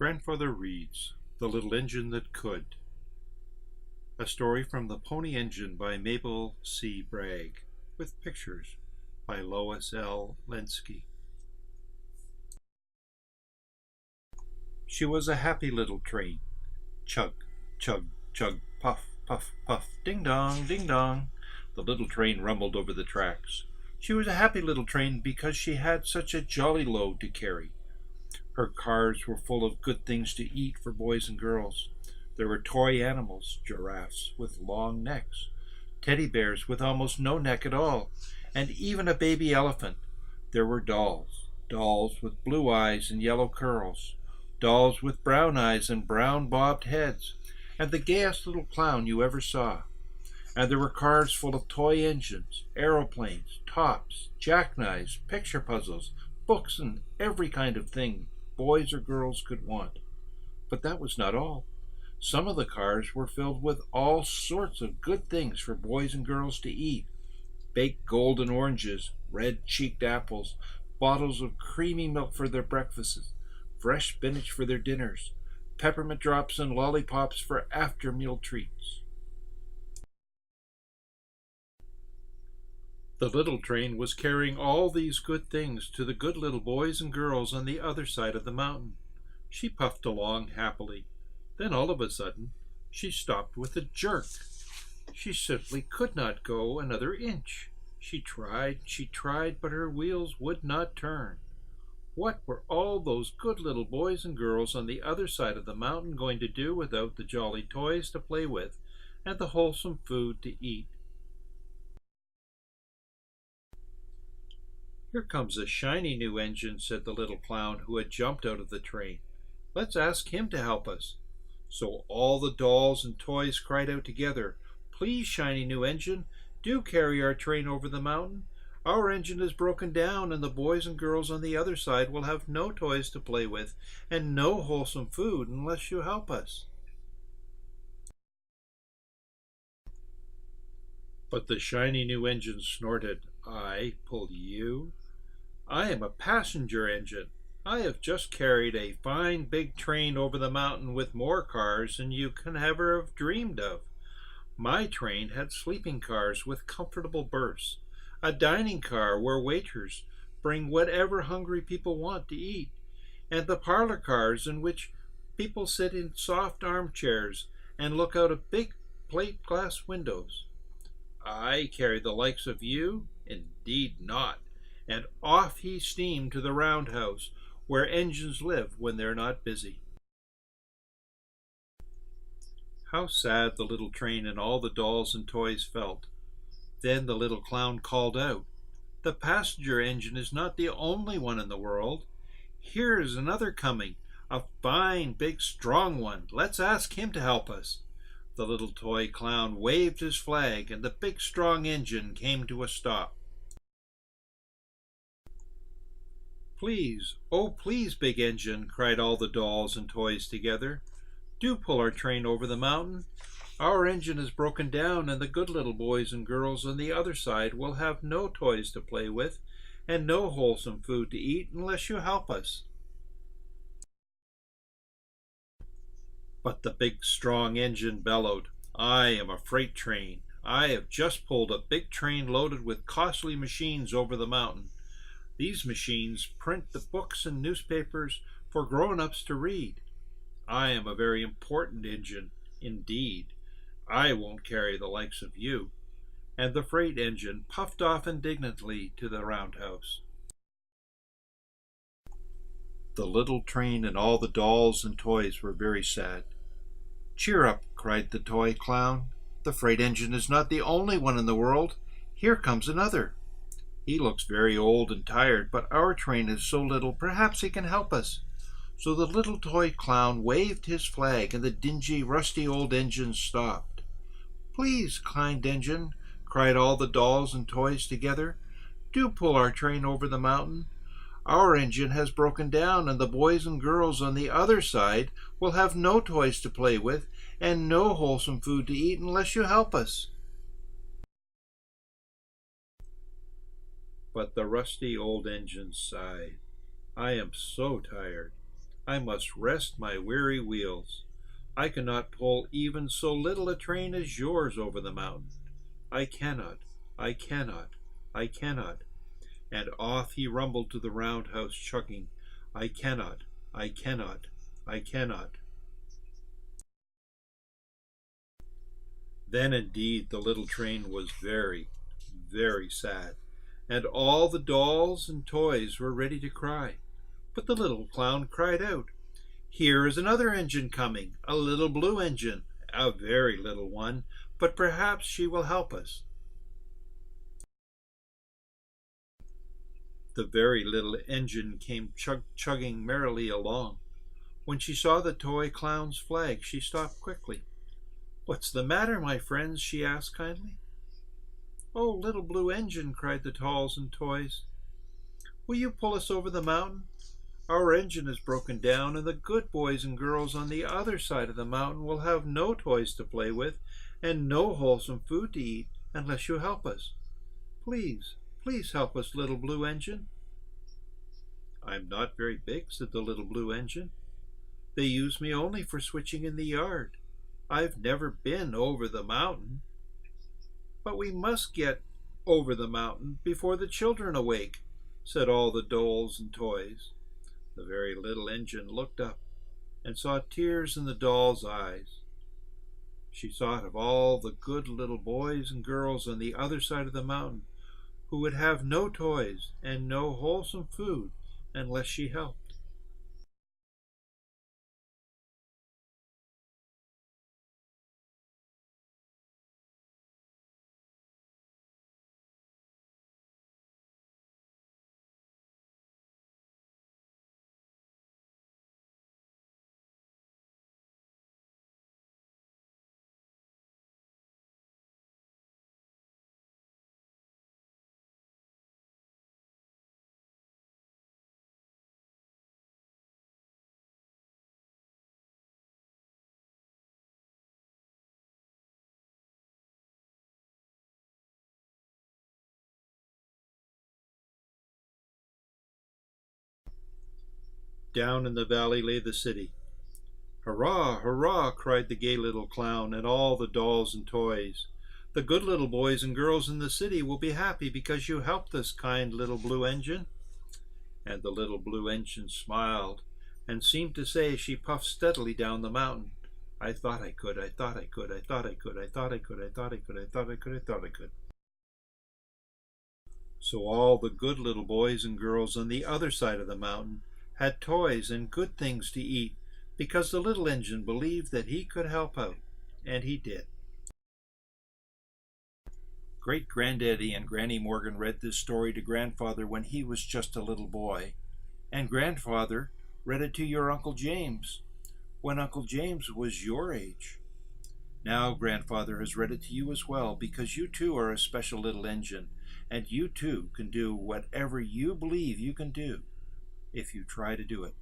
Grandfather reads The Little Engine That Could. A story from The Pony Engine by Mabel C. Bragg, with pictures by Lois L. Lenski. She was a happy little train. Chug, chug, chug, puff, puff, puff, ding dong, ding dong. The little train rumbled over the tracks. She was a happy little train because she had such a jolly load to carry. Her cars were full of good things to eat for boys and girls. There were toy animals, giraffes with long necks, teddy bears with almost no neck at all, and even a baby elephant. There were dolls, dolls with blue eyes and yellow curls, dolls with brown eyes and brown bobbed heads, and the gayest little clown you ever saw. And there were cars full of toy engines, aeroplanes, tops, jackknives, picture puzzles, books, and every kind of thing boys or girls could want. But that was not all. Some of the cars were filled with all sorts of good things for boys and girls to eat. Baked golden oranges, red-cheeked apples, bottles of creamy milk for their breakfasts, fresh spinach for their dinners, peppermint drops and lollipops for after-meal treats. The little train was carrying all these good things to the good little boys and girls on the other side of the mountain. She puffed along happily. Then all of a sudden, she stopped with a jerk. She simply could not go another inch. She tried, but her wheels would not turn. What were all those good little boys and girls on the other side of the mountain going to do without the jolly toys to play with and the wholesome food to eat? "Here comes a shiny new engine," said the little clown who had jumped out of the train. "Let's ask him to help us." So all the dolls and toys cried out together, "Please, shiny new engine, do carry our train over the mountain. Our engine is broken down, and the boys and girls on the other side will have no toys to play with and no wholesome food unless you help us." But the shiny new engine snorted, "I pull you? I am a passenger engine. I have just carried a fine big train over the mountain with more cars than you can ever have dreamed of. My train had sleeping cars with comfortable berths, a dining car where waiters bring whatever hungry people want to eat, and the parlor cars in which people sit in soft armchairs and look out of big plate glass windows. I carry the likes of you? Indeed not." And off he steamed to the roundhouse, where engines live when they're not busy. How sad the little train and all the dolls and toys felt. Then the little clown called out, "The passenger engine is not the only one in the world. Here is another coming, a fine, big, strong one. Let's ask him to help us." The little toy clown waved his flag, and the big, strong engine came to a stop. "Please, oh please, big engine," cried all the dolls and toys together, "do pull our train over the mountain. Our engine is broken down, and the good little boys and girls on the other side will have no toys to play with and no wholesome food to eat unless you help us." But the big strong engine bellowed, "I am a freight train. I have just pulled a big train loaded with costly machines over the mountain. These machines print the books and newspapers for grown-ups to read. I am a very important engine indeed. I won't carry the likes of you." And the freight engine puffed off indignantly to the roundhouse. The little train and all the dolls and toys were very sad. "Cheer up," cried the toy clown. "The freight engine is not the only one in the world. Here comes another. He looks very old and tired, but our train is so little, perhaps he can help us." So the little toy clown waved his flag, and the dingy, rusty old engine stopped. "Please, kind engine," cried all the dolls and toys together, "do pull our train over the mountain. Our engine has broken down, and the boys and girls on the other side will have no toys to play with and no wholesome food to eat unless you help us." But the rusty old engine sighed. "I am so tired. I must rest my weary wheels. I cannot pull even so little a train as yours over the mountain. I cannot, I cannot, I cannot. And off he rumbled to the roundhouse, chugging, I cannot, I cannot, I cannot. Then indeed the little train was very, very sad, and all the dolls and toys were ready to cry. But the little clown cried out, Here is another engine coming, a little blue engine, a very little one, but perhaps she will help us. The very little engine came chugging merrily along. When she saw the toy clown's flag, she stopped quickly. What's the matter, my friends? She asked kindly. Oh, little blue engine, cried the dolls and toys. Will you pull us over the mountain? Our engine is broken down, and the good boys and girls on the other side of the mountain will have no toys to play with and no wholesome food to eat unless you help us. Please, please help us, little blue engine. I'm not very big, said the little blue engine. They use me only for switching in the yard. I've never been over the mountain. But we must get over the mountain before the children awake, said all the dolls and toys. The very little engine looked up and saw tears in the doll's eyes. She thought of all the good little boys and girls on the other side of the mountain who would have no toys and no wholesome food unless she helped. Down in the valley lay the city. Hurrah, hurrah, cried the gay little clown and all the dolls and toys. The good little boys and girls in the city will be happy because you helped this kind little blue engine. And the little blue engine smiled and seemed to say as she puffed steadily down the mountain, I thought I could, I thought I could, I thought I could, I thought I could, I thought I could, I thought I could, I thought I could. So all the good little boys and girls on the other side of the mountain had toys and good things to eat because the little engine believed that he could help out, and he did. Great Granddaddy and Granny Morgan read this story to Grandfather when he was just a little boy, and Grandfather read it to your Uncle James when Uncle James was your age. Now Grandfather has read it to you as well because you too are a special little engine, and you too can do whatever you believe you can do if you try to do it.